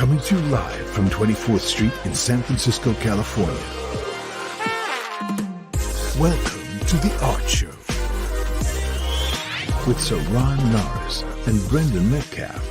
Coming to you live from 24th Street in San Francisco, California. Welcome to the Art Show with Sirron, Norris, and Brendon Metcalf.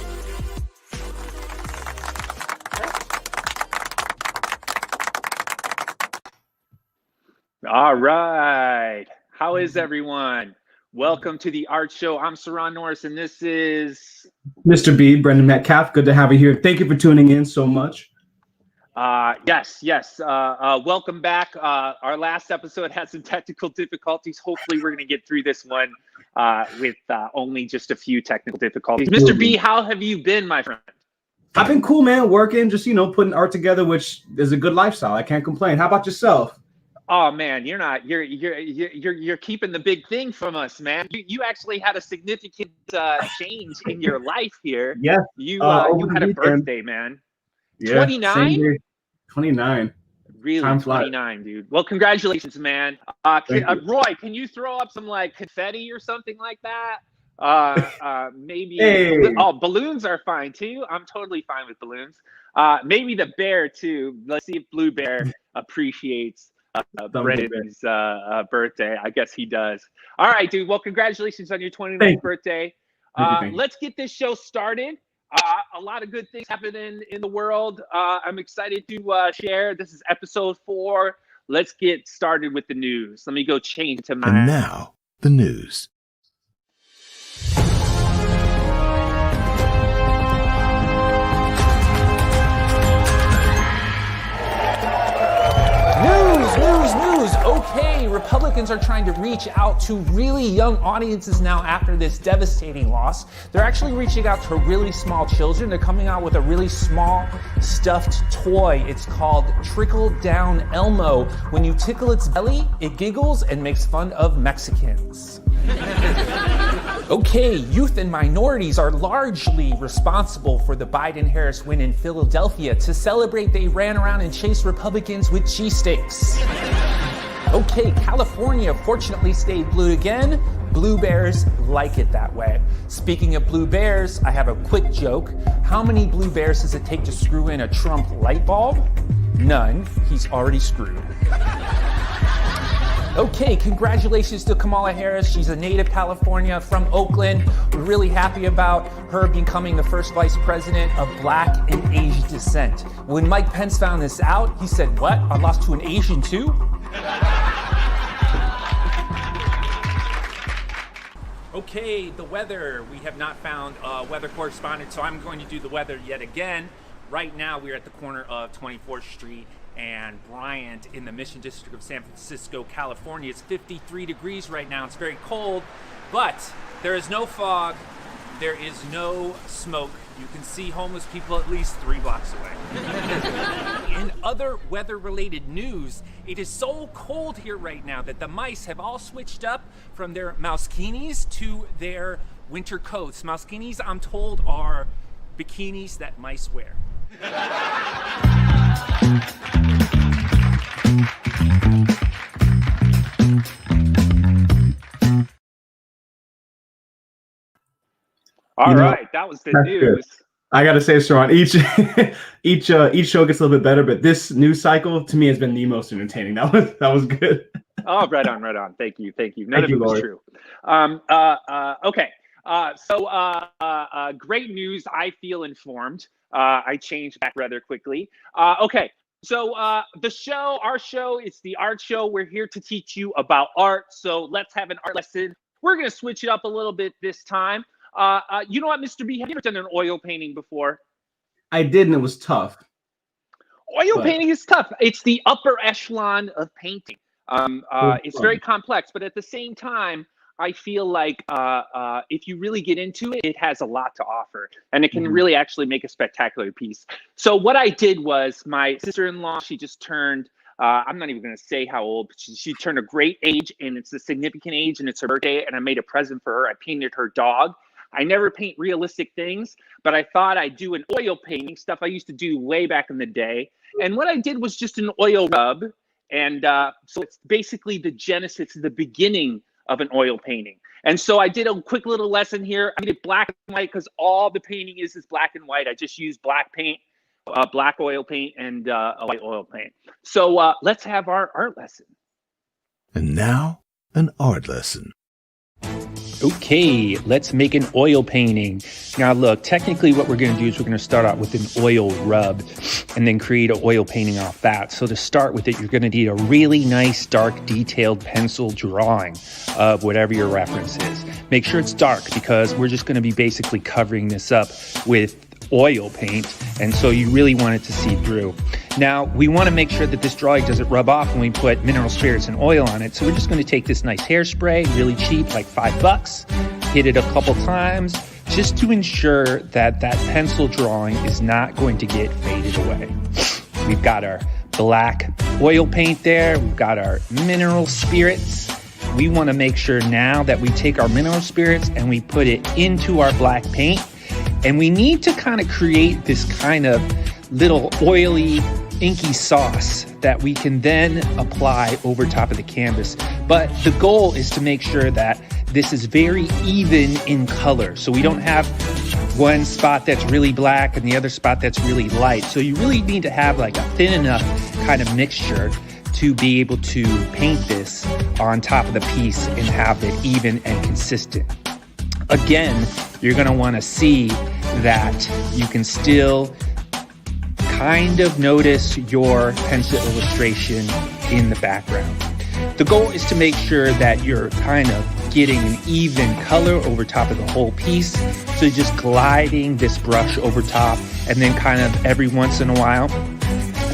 All right. How is everyone? Welcome to the Art Show. I'm Sirron Norris, and this is Mr. B, Brendon Metcalf. Good to have you here. Thank you for tuning in so much. Yes. Welcome back. Our last episode had some technical difficulties. Hopefully, we're going to get through this one with only just a few technical difficulties. Mr. B, how have you been, my friend? I've been cool, man. Working, just putting art together, which is a good lifestyle. I can't complain. How about yourself? Oh man, you're keeping the big thing from us, man. You actually had a significant change in your life here. Yeah. You had a birthday, man. Yeah. 29? 29. Really, Time 29, dude. Well, congratulations, man. Roy, can you throw up some like confetti or something like that? Maybe. Hey. Oh, balloons are fine too. I'm totally fine with balloons. Maybe the bear too. Let's see if Blue Bear appreciates Brendon's birthday. I guess he does. All right, dude. Well, congratulations on your 29th birthday. Let's get this show started. A lot of good things happening in the world. I'm excited to share. This is episode 4. Let's get started with the news. Let me go change to my. And now, the news. News. Okay, Republicans are trying to reach out to really young audiences now after this devastating loss. They're actually reaching out to really small children. They're coming out with a really small stuffed toy. It's called Trickle Down Elmo. When you tickle its belly, it giggles and makes fun of Mexicans. Okay, youth and minorities are largely responsible for the Biden-Harris win in Philadelphia. To celebrate, they ran around and chased Republicans with cheesesteaks. Okay, California fortunately stayed blue again. Blue bears like it that way. Speaking of blue bears, I have a quick joke. How many blue bears does it take to screw in a Trump light bulb? None. He's already screwed. Okay, congratulations to Kamala Harris. She's a native California from Oakland. We're really happy about her becoming the first vice president of Black and Asian descent. When Mike Pence found this out, he said, "What? I lost to an Asian too?" Okay, the weather. We have not found a weather correspondent, so I'm going to do the weather yet again. Right now, we're at the corner of 24th Street and Bryant in the Mission District of San Francisco, California. It's 53 degrees right now. It's very cold, but there is no fog. There is no smoke. You can see homeless people at least 3 blocks away. In other weather-related news, it is so cold here right now that the mice have all switched up from their mousekinis to their winter coats. Mousekinis, I'm told, are bikinis that mice wear. All right, that was the news. I gotta say, Sirron, each show gets a little bit better, but this news cycle to me has been the most entertaining. That was good. Oh, right on. Thank you. None of it was true. Okay. So great news. I feel informed. I changed back rather quickly. Okay. So our show, it's the Art Show. We're here to teach you about art. So let's have an art lesson. We're going to switch it up a little bit this time. You know what, Mr. B, have you ever done an oil painting before? I did, and it was tough. Painting is tough. It's the upper echelon of painting. It's very complex, but at the same time, I feel like if you really get into it, it has a lot to offer, and it can really actually make a spectacular piece. So what I did was my sister-in-law, she just turned, I'm not even going to say how old, but she turned a great age, and it's a significant age, and it's her birthday, and I made a present for her. I painted her dog. I never paint realistic things, but I thought I'd do an oil painting, stuff I used to do way back in the day. And what I did was just an oil rub. And so it's basically the genesis, the beginning of an oil painting. And so I did a quick little lesson here. I did black and white because all the painting is black and white. I just used black paint. black oil paint and a white oil paint. So let's have our art lesson. And now, an art lesson. Okay, let's make an oil painting. Now look, technically what we're going to do is we're going to start out with an oil rub and then create an oil painting off that. So to start with it, you're going to need a really nice, dark, detailed pencil drawing of whatever your reference is. Make sure it's dark because we're just going to be basically covering this up with oil paint, and so you really want it to see through. Now, we want to make sure that this drawing doesn't rub off when we put mineral spirits and oil on it, so we're just going to take this nice hairspray, really cheap, like $5, hit it a couple times, just to ensure that that pencil drawing is not going to get faded away. We've got our black oil paint there, we've got our mineral spirits. We want to make sure now that we take our mineral spirits and we put it into our black paint. And we need to kind of create this kind of little oily, inky sauce that we can then apply over top of the canvas. But the goal is to make sure that this is very even in color. So we don't have one spot that's really black and the other spot that's really light. So you really need to have like a thin enough kind of mixture to be able to paint this on top of the piece and have it even and consistent. Again, you're going to want to see that you can still kind of notice your pencil illustration in the background. The goal is to make sure that you're kind of getting an even color over top of the whole piece. So just gliding this brush over top and then kind of every once in a while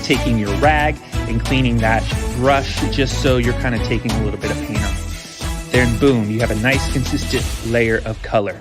taking your rag and cleaning that brush just so you're kind of taking a little bit of paint off. Then boom, you have a nice consistent layer of color.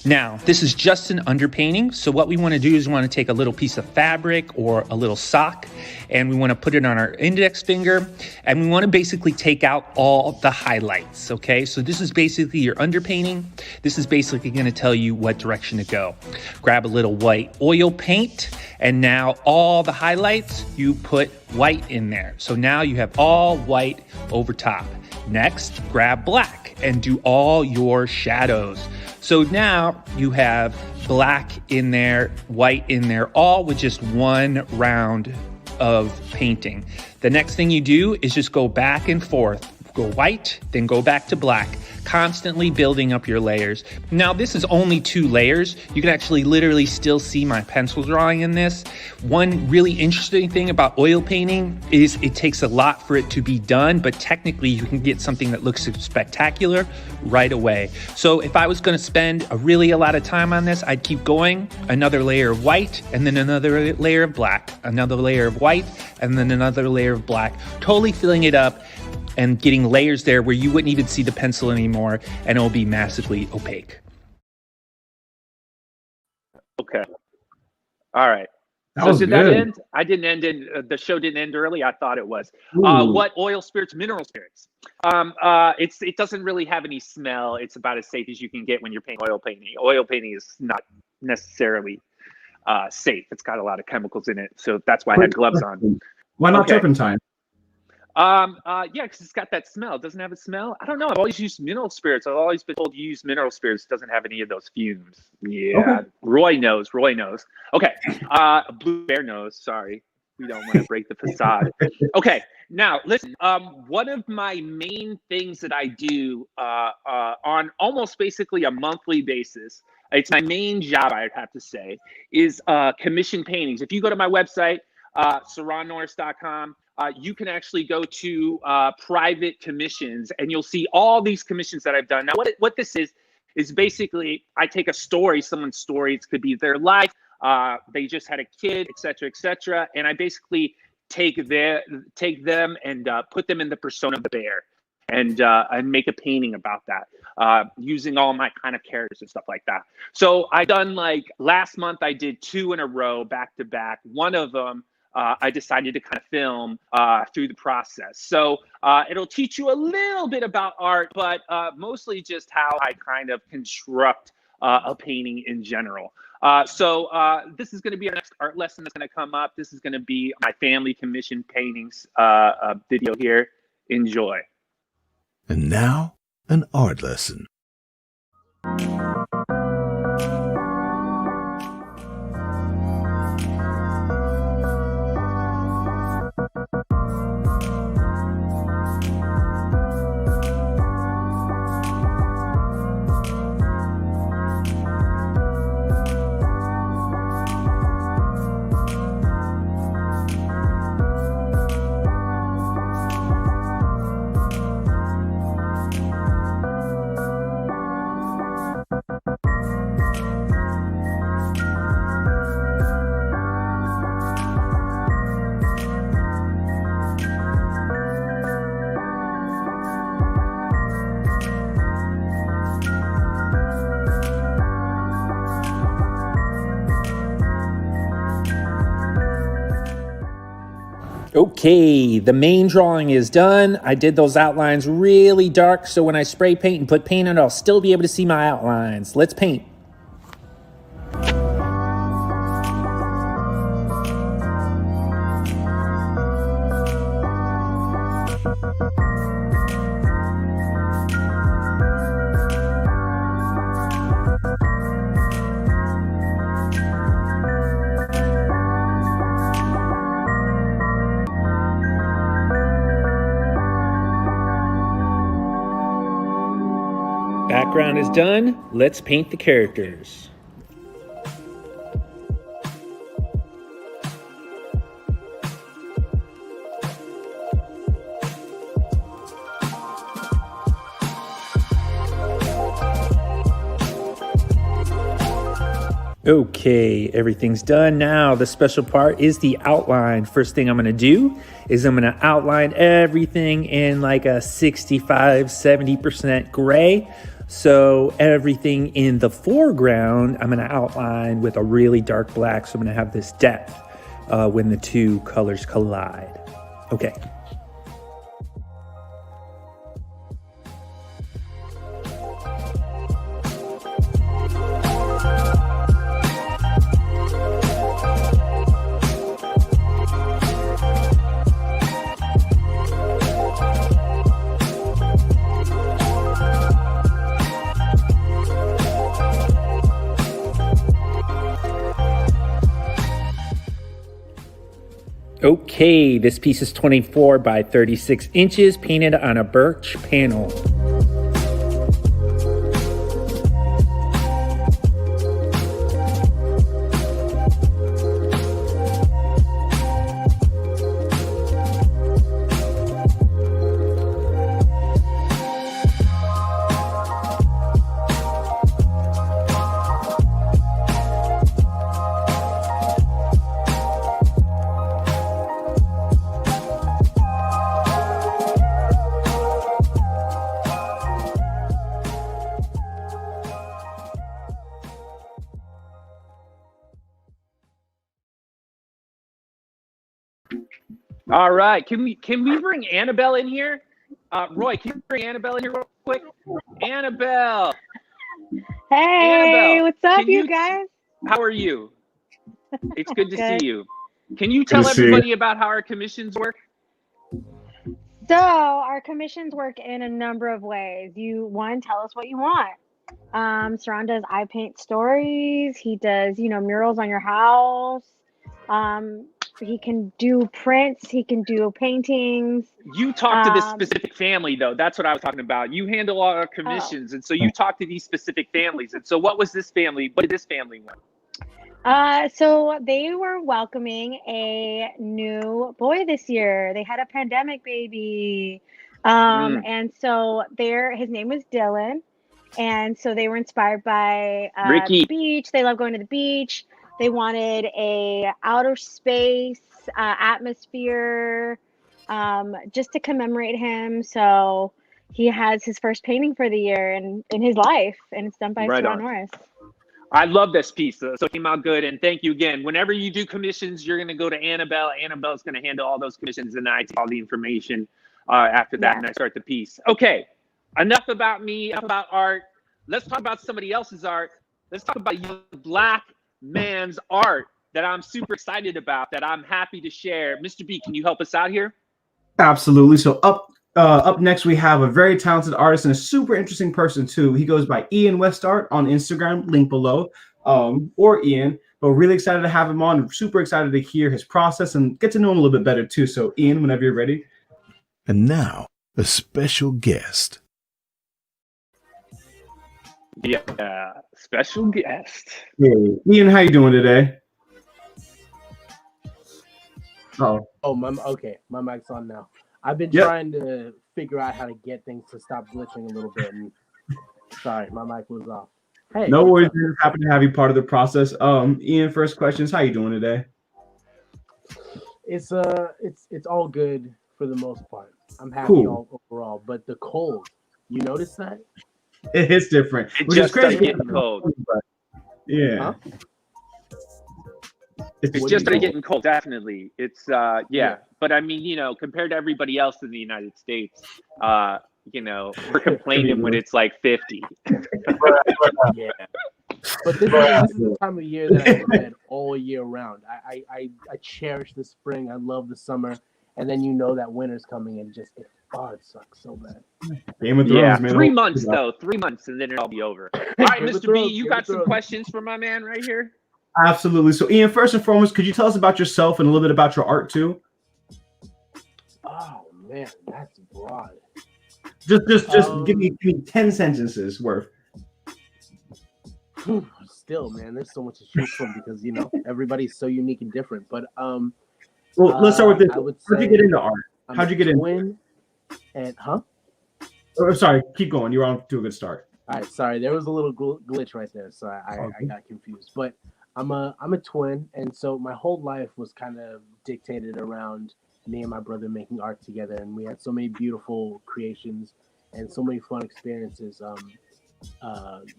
Now, this is just an underpainting, so what we want to do is we want to take a little piece of fabric or a little sock, and we want to put it on our index finger, and we want to basically take out all the highlights, okay? So this is basically your underpainting. This is basically going to tell you what direction to go. Grab a little white oil paint, and now all the highlights, you put white in there. So now you have all white over top. Next, grab black and do all your shadows. So now you have black in there, white in there, all with just one round of painting. The next thing you do is just go back and forth. Go white, then go back to black, constantly building up your layers. Now, this is only 2 layers. You can actually literally still see my pencil drawing in this. One really interesting thing about oil painting is it takes a lot for it to be done, but technically you can get something that looks spectacular right away. So if I was going to spend a lot of time on this, I'd keep going, another layer of white, and then another layer of black, another layer of white, and then another layer of black, totally filling it up and getting layers there where you wouldn't even see the pencil anymore, and it'll be massively opaque. Okay. All right. That So was did good. that end? I didn't end in, the show didn't end early. I thought it was. What oil spirits, mineral spirits? It doesn't really have any smell. It's about as safe as you can get when you're painting oil painting. Oil painting is not necessarily safe. It's got a lot of chemicals in it. So that's why I had gloves on. Why not Okay. turpentine? Yeah, because it's got that smell. It doesn't have a smell. I don't know. I've always used mineral spirits. I've always been told to use mineral spirits. It doesn't have any of those fumes. Yeah. Okay. Roy knows. Okay. Blue Bear knows. Sorry. We don't want to break the facade. Okay. Now, listen, one of my main things that I do on almost basically a monthly basis, it's my main job, I'd have to say, is commission paintings. If you go to my website, SirronNorris.com, you can actually go to private commissions, and you'll see all these commissions that I've done. Now, what this is basically I take a story, someone's story. It could be their life. They just had a kid, et cetera, and I basically take them and put them in the persona of the bear, and make a painting about that using all my kind of characters and stuff like that. So I done, like, last month I did 2 in a row back to back. One of them I decided to kind of film through the process. So it'll teach you a little bit about art, but mostly just how I kind of construct a painting in general. So this is going to be our next art lesson that's going to come up. This is going to be my family commission paintings video here. Enjoy. And now, an art lesson. Okay, the main drawing is done. I did those outlines really dark, so when I spray paint and put paint on it, I'll still be able to see my outlines. Let's paint. Background is done. Let's paint the characters. Okay, everything's done. Now the special part is the outline. First thing I'm gonna do is I'm gonna outline everything in like a 65-70% gray. So everything in the foreground, I'm gonna outline with a really dark black. So I'm gonna have this depth when the two colors collide. Okay. Okay, this piece is 24 by 36 inches, painted on a birch panel. All right, can we bring Annabelle in here? Roy, can you bring Annabelle in here real quick? Annabelle. Hey, Annabelle, what's up, can you guys? How are you? It's good to Good. see you. Can you tell to see you. everybody about how our commissions work? So our commissions work in a number of ways. One, tell us what you want. Sirron does I paint stories. He does, murals on your house. He can do prints. He can do paintings. You talk to this specific family, though. That's what I was talking about. You handle all our commissions, and so you talk to these specific families. And so what was this family? What did this family want? So they were welcoming a new boy this year. They had a pandemic baby. And so his name was Dylan. And so they were inspired by Ricky. the beach. They love going to the beach. They wanted a outer space atmosphere just to commemorate him. So he has his first painting for the year in his life, and it's done by Sirron Norris. I love this piece. So it came out good, and thank you again. Whenever you do commissions, you're going to go to Annabelle. Annabelle's going to handle all those commissions, and I take all the information after that, and I start the piece. Okay, enough about me, enough about art. Let's talk about somebody else's art. Let's talk about young black man's art that I'm super excited about, that I'm happy to share. Mr. B, can you help us out here? Absolutely. So up next, we have a very talented artist and a super interesting person too. He goes by IAN WESTART on Instagram, link below, or Ian. But we're really excited to have him on. Super excited to hear his process and get to know him a little bit better too. So Ian, whenever you're ready. And now, a special guest. Yeah, special guest. Hey, Ian, how you doing today? Oh, okay. My mic's on now. I've been trying to figure out how to get things to stop glitching a little bit. And sorry, my mic was off. Hey, no worries. We're happy to have you part of the process. Ian, first question is, how you doing today? It's all good for the most part. I'm happy all overall, but the cold, you notice that? It hits different. It just doesn't get cold. Yeah. Huh? It's just started getting cold, definitely. It's yeah. But I mean, compared to everybody else in the United States, we're complaining when it's like 50. Yeah. But this is the time of year that I spend all year round. I cherish the spring. I love the summer, and then that winter's coming, and it sucks so bad. Game of Thrones, man. 3 months though, 3 months, and then it'll be over. All right, Mr. B, you got some questions for my man right here? Absolutely. So, Ian, first and foremost, could you tell us about yourself and a little bit about your art too? Oh man, that's broad. Just give me 10 sentences worth. Still, man, there's so much to choose from because everybody's so unique and different. But well, let's start with this. How'd you get into art? How'd you get into? And Oh, sorry, keep going. You're on to a good start. All right, sorry, there was a little glitch right there, so I got confused. But I'm a twin, and so my whole life was kind of dictated around me and my brother making art together, and we had so many beautiful creations and so many fun experiences.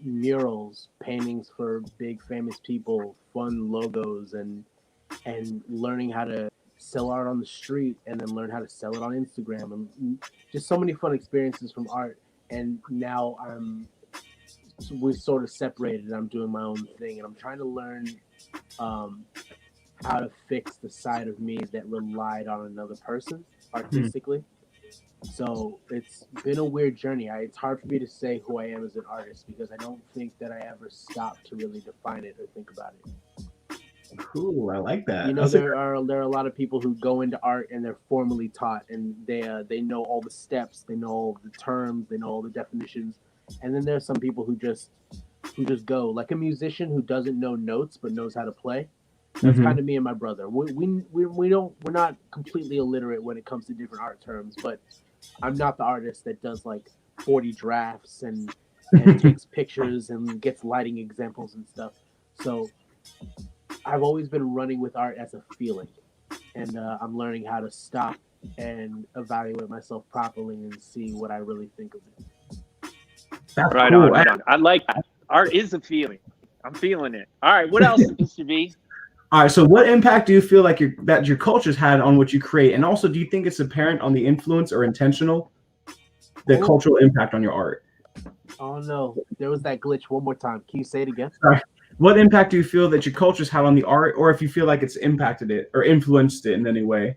Murals, paintings for big famous people, fun logos, and learning how to sell art on the street, and then learn how to sell it on Instagram, and just so many fun experiences from art. And now we're sort of separated. I'm doing my own thing, and I'm trying to learn how to fix the side of me that relied on another person artistically. So it's been a weird journey. It's hard for me to say who I am as an artist because I don't think that I ever stopped to really define it or think about it. Cool, I like that. There are a lot of people who go into art and they're formally taught, and they know all the steps, they know all the terms, they know all the definitions, and then there's some people who just go, like a musician who doesn't know notes but knows how to play. That's kind of me and my brother. We're not completely illiterate when it comes to different art terms, but I'm not the artist that does like 40 drafts and takes pictures and gets lighting examples and stuff. So I've always been running with art as a feeling, and I'm learning how to stop and evaluate myself properly and see what I really think of it. That's right cool. on, right on. I like that. Art is a feeling. I'm feeling it. All right, what else, Mr. B? All right, so what impact do you feel like that your culture's had on what you create? And also, do you think it's apparent on the influence or intentional, the cultural impact on your art? Oh, no. There was that glitch one more time. Can you say it again? Sorry. What impact do you feel that your culture's had on the art, or if you feel like it's impacted it or influenced it in any way?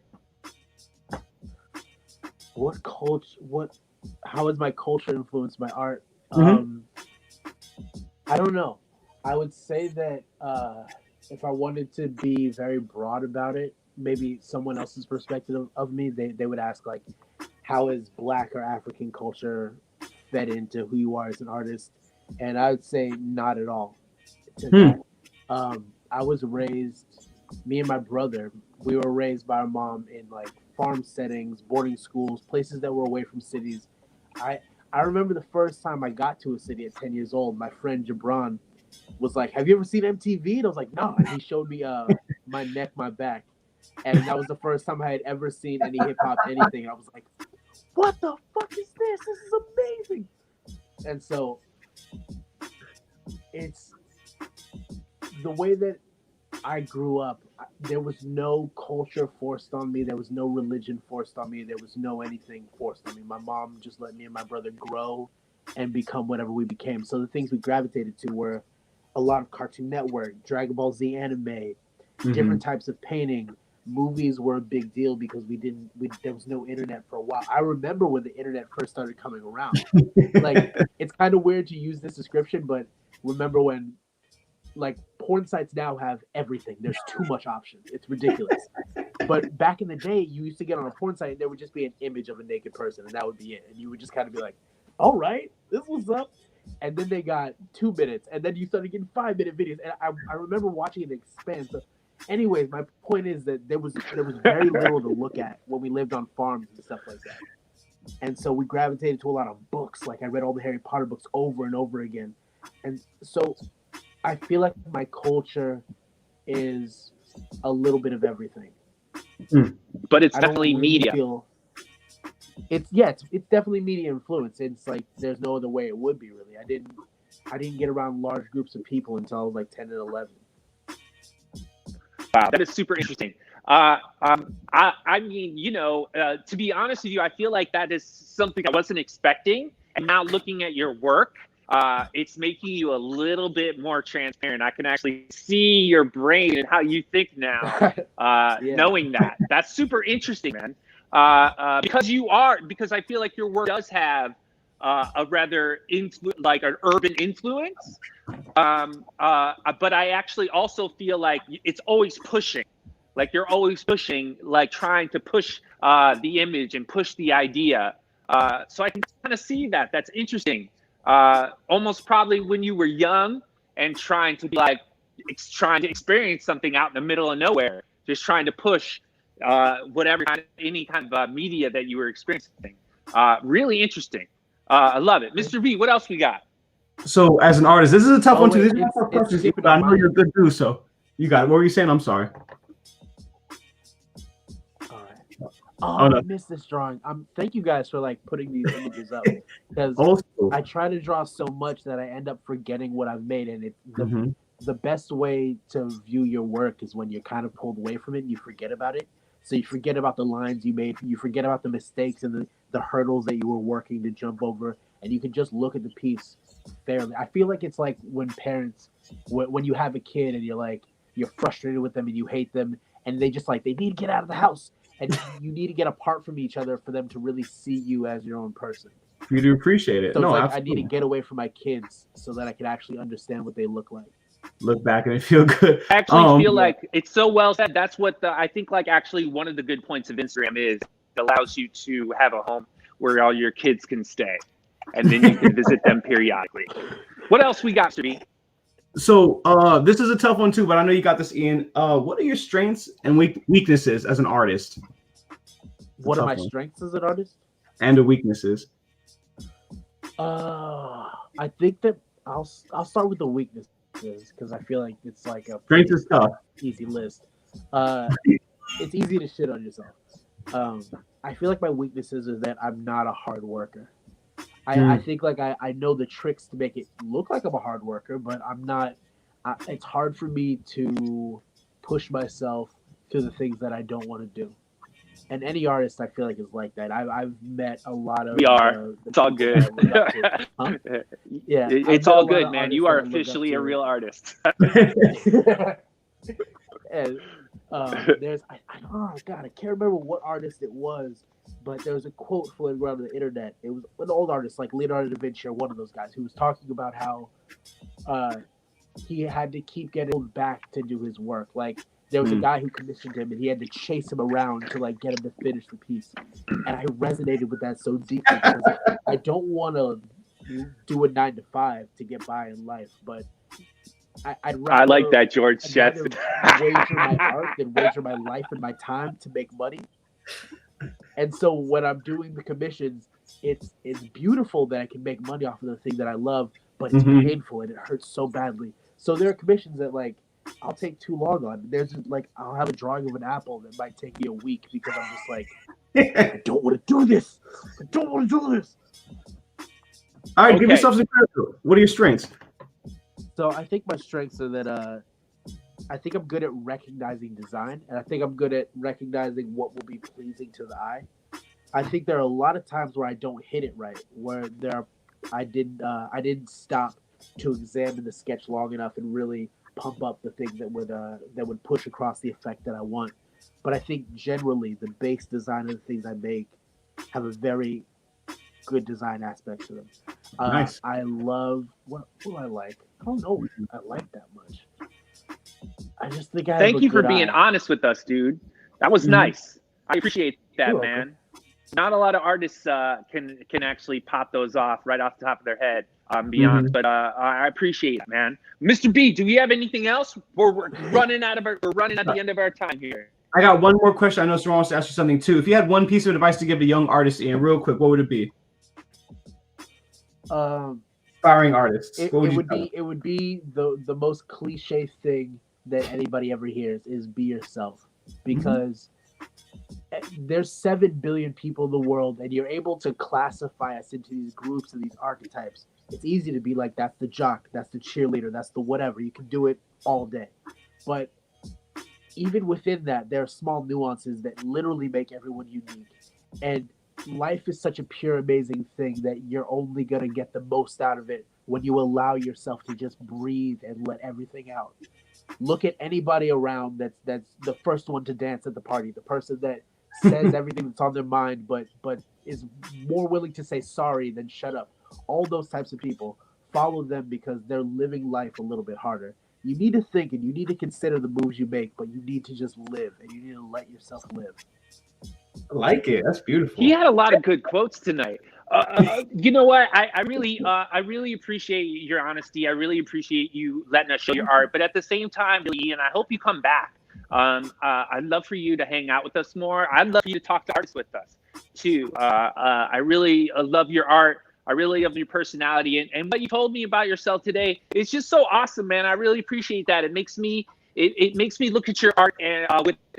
How has my culture influenced my art? I don't know. I would say that if I wanted to be very broad about it, maybe someone else's perspective of me, they would ask, like, how is Black or African culture fed into who you are as an artist? And I would say not at all. I was raised, me and my brother, we were raised by our mom in like farm settings, boarding schools, places that were away from cities. I remember the first time I got to a city at 10 years old, my friend Jabron was like, "Have you ever seen MTV?" And I was like, "No." And he showed me My Neck, My Back. And that was the first time I had ever seen any hip hop, anything. And I was like, "What the fuck is this? This is amazing." And so it's the way that I grew up. There was no culture forced on me. There was no religion forced on me. There was no anything forced on me. My mom just let me and my brother grow and become whatever we became. So the things we gravitated to were a lot of Cartoon Network, Dragon Ball Z anime, different types of painting. Movies were a big deal because there was no internet for a while. I remember when the internet first started coming around. Like, it's kind of weird to use this description, but remember when, like, porn sites now have everything. There's too much options. It's ridiculous. But back in the day, you used to get on a porn site and there would just be an image of a naked person, and that would be it. And you would just kind of be like, all right, this was up. And then they got 2 minutes, and then you started getting 5-minute videos. And I remember watching it expand. So anyways, my point is that there was very little to look at when we lived on farms and stuff like that. And so we gravitated to a lot of books. Like, I read all the Harry Potter books over and over again. And so I feel like my culture is a little bit of everything. But it's definitely media. It's definitely media influence. It's like there's no other way it would be, really. I didn't get around large groups of people until I was like 10 and 11. Wow, that is super interesting. I mean, to be honest with you, I feel like that is something I wasn't expecting. And now looking at your work, it's making you a little bit more transparent. I can actually see your brain and how you think now, knowing that. That's super interesting, man. Because I feel like your work does have a rather like an urban influence. But I actually also feel like it's always pushing. Like you're always pushing, like trying to push the image and push the idea. So I can kind of see that. That's interesting. Almost probably when you were young and trying to be like, trying to experience something out in the middle of nowhere, just trying to push any kind of media that you were experiencing. Really interesting. I love it. Mr. B, what else we got? So as an artist, this is a tough one too. This is it's tough questions, skipping but I on know mine. you're a good dude, so you got it. What were you saying? I'm sorry. All right. Oh, no. I missed this drawing. Thank you guys for like putting these images up because Also, I try to draw so much that I end up forgetting what I've made, and the best way to view your work is when you're kind of pulled away from it and you forget about it. So you forget about the lines you made, you forget about the mistakes and the hurdles that you were working to jump over, and you can just look at the piece fairly. I feel like it's like when parents, when you have a kid and you're frustrated with them and you hate them, and they need to get out of the house, and you need to get apart from each other for them to really see you as your own person. you do appreciate it. So No, it's like absolutely. I need to get away from my kids so that I can actually understand what they look like. Look back and feel good. I actually feel like it's so well said. That's what I think like actually one of the good points of Instagram is. It allows you to have a home where all your kids can stay, and then you can visit them periodically. What else we got, Stevie? So this is a tough one too, but I know you got this, Ian. What are your strengths and weaknesses as an artist? What are my strengths as an artist? And the weaknesses? I think that I'll start with the weaknesses because I feel like it's like a Strengths is tough. easy list. It's easy to shit on yourself. I feel like my weaknesses is that I'm not a hard worker. I think like I know the tricks to make it look like I'm a hard worker, but I'm not. It's hard for me to push myself to the things that I don't want to do. And any artist, I feel like, is like that. I've met a lot of. We are. It's all good. Huh? Yeah, it's all good, man. You are officially a real artist. And there's I don't know, God, I can't remember what artist it was, but there was a quote floating around the internet. It was an old artist like Leonardo da Vinci, or one of those guys, who was talking about how he had to keep getting pulled back to do his work. Like there was a guy who commissioned him, and he had to chase him around to like get him to finish the piece. And I resonated with that so deeply because I don't want to do a 9 to 5 to get by in life, but I'd rather, I like that, George. I'd rather wager my art than wager my life and my time to make money. And so when I'm doing the commissions, it's beautiful that I can make money off of the thing that I love, but it's painful and it hurts so badly. So there are commissions that like I'll take too long on. There's like I'll have a drawing of an apple that might take me a week because I'm just like I don't want to do this. I don't want to do this. All right, give yourself some credit. What are your strengths? So I think my strengths are that I think I'm good at recognizing design, and I think I'm good at recognizing what will be pleasing to the eye. I think there are a lot of times where I don't hit it right, where I didn't stop to examine the sketch long enough and really pump up the thing that would push across the effect that I want. But I think generally the base design of the things I make have a very good design aspect to them. Nice. I love what do I like? I don't know if I like that much. I just think I Thank have a you for good being eye. honest with us, dude. That was nice. I appreciate that, You're man. welcome. Not a lot of artists can actually pop those off right off the top of their head. Beyond, but I appreciate it, man. Mr. B, do we have anything else? We're running at the end of our time here. I got one more question. I know Sirron wants to ask you something too. If you had one piece of advice to give a young artist, Ian, real quick, what would it be? Aspiring artists. It would be the most cliche thing that anybody ever hears is be yourself, because there's 7 billion people in the world, and you're able to classify us into these groups and these archetypes. It's easy to be like, that's the jock, that's the cheerleader, that's the whatever. You can do it all day, but even within that, there are small nuances that literally make everyone unique. And life is such a pure, amazing thing that you're only going to get the most out of it when you allow yourself to just breathe and let everything out. Look at anybody around that's the first one to dance at the party, the person that says everything that's on their mind, but is more willing to say sorry than shut up. All those types of people, follow them because they're living life a little bit harder. You need to think and you need to consider the moves you make, but you need to just live and you need to let yourself live. I like it. That's beautiful. He had a lot of good quotes tonight. You know what? I really appreciate your honesty. I really appreciate you letting us show your art. But at the same time, Ian, I hope you come back. I'd love for you to hang out with us more. I'd love for you to talk to artists with us too. I really love your art. I really love your personality, and what you told me about yourself today is just so awesome, man. I really appreciate that. It makes me look at your art and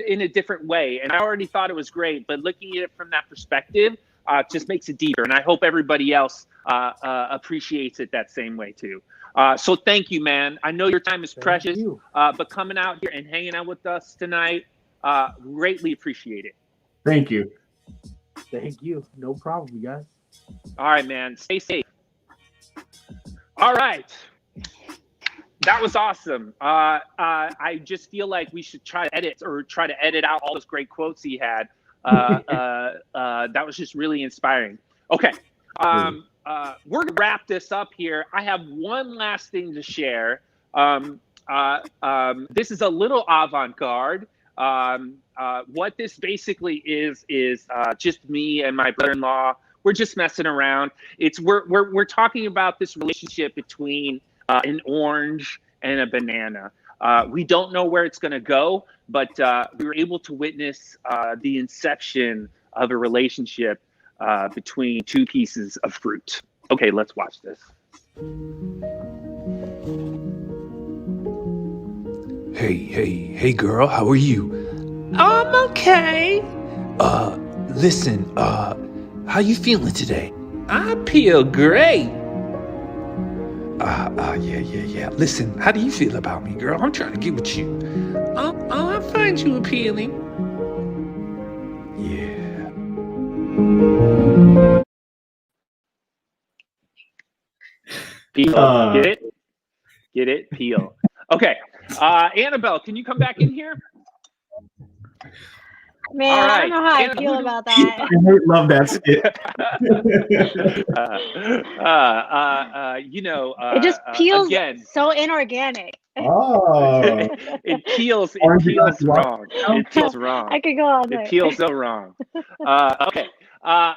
in a different way. And I already thought it was great, but looking at it from that perspective just makes it deeper. And I hope everybody else appreciates it that same way too. So thank you, man. I know your time is precious, but coming out here and hanging out with us tonight, greatly appreciate it. Thank you. Thank you. No problem, you guys. All right, man. Stay safe. All right. That was awesome. I just feel like we should try to edit out all those great quotes he had. That was just really inspiring. Okay. We're gonna wrap this up here. I have one last thing to share. This is a little avant-garde. What this basically is just me and my brother-in-law. We're just messing around. We're talking about this relationship between an orange and a banana. We don't know where it's going to go, but we were able to witness the inception of a relationship between two pieces of fruit. Okay, let's watch this. Hey, girl, how are you? I'm okay. Listen, how you feeling today? I feel great. Yeah. Listen, how do you feel about me, girl? I'm trying to get with you. I find you appealing. Yeah. Peel. Get it? Peel. Okay. Annabelle, can you come back in here? Man, All I don't know how I feel about that. I love that skit. It just peels again. so inorganic. Oh. It peels wrong. It peels wrong. I could go all day. It peels so wrong. Okay.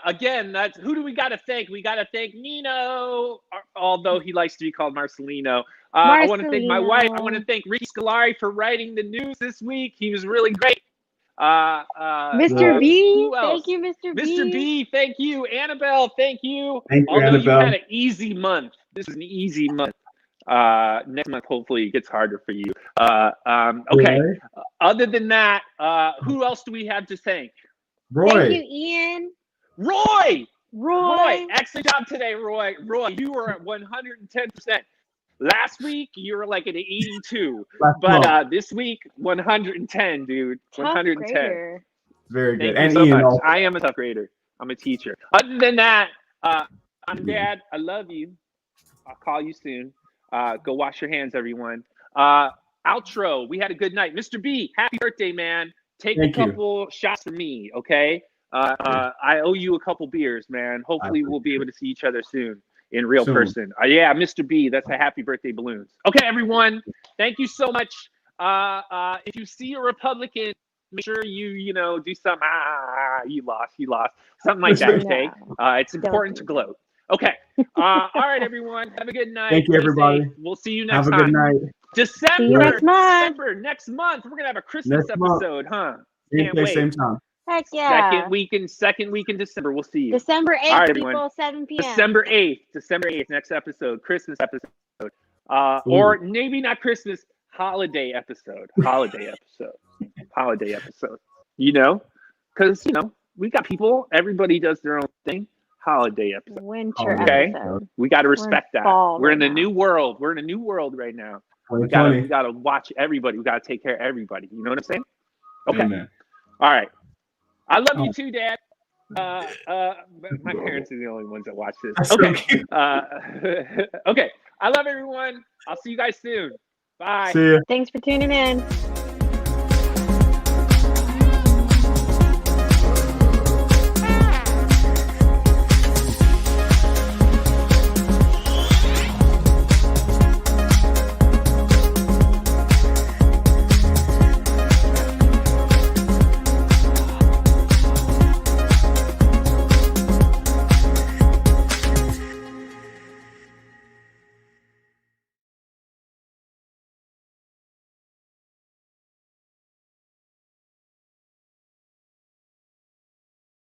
Again, who do we got to thank? We got to thank Nino, although he likes to be called Marcelino. I want to thank my wife. I want to thank Ricky Scolari for writing the news this week. He was really great. Mr. B, thank you, Mr. B. Mr. B, thank you. Annabelle, thank you. Thank you, Although Annabelle. you had an easy month. This is an easy month. Next month, hopefully, it gets harder for you. Okay. Roy? Other than that, who else do we have to thank? Roy. Thank you, Ian. Roy, Roy. excellent job today, Roy. Roy, you were at 110%. Last week, you were like at 82. But this week, 110, dude. Tough 110. grader. Very good. Thank And you so Ian much. also. I am a tough grader. I'm a teacher. Other than that, I'm Dad. I love you. I'll call you soon. Go wash your hands, everyone. Outro. We had a good night. Mr. B, happy birthday, man. Take Thank a you. couple shots for me, okay? I owe you a couple beers, man. Hopefully, we'll be able to see each other soon in real person. Yeah, Mr. B, that's a happy birthday balloons. Okay, everyone. Thank you so much. If you see a Republican, make sure you do something. You lost. Something like that, okay? It's important to gloat. Okay. All right, everyone. Have a good night. Thank you, everybody. We'll see you next Have a time. good night. See you next month. December, next month. We're going to have a Christmas Next month. episode, huh? Same Can't place, wait. same time. Heck yeah. Second week in December. We'll see you. December 8th, All right, people, everyone. 7 p.m. December 8th, next episode, Christmas episode. Or maybe not Christmas, holiday episode. Because, we got people, everybody does their own thing. Holiday episode. Winter Okay. episode. We got to respect that. fall We're in right a now. new world. We're in a new world right now. We 2020. gotta watch everybody. We gotta take care of everybody. You know what I'm saying? Okay. Amen. All right. I love you Oh. too, Dad. My parents are the only ones that watch this. That's so Okay. cute. Okay. I love everyone. I'll see you guys soon. Bye. See ya. Thanks for tuning in.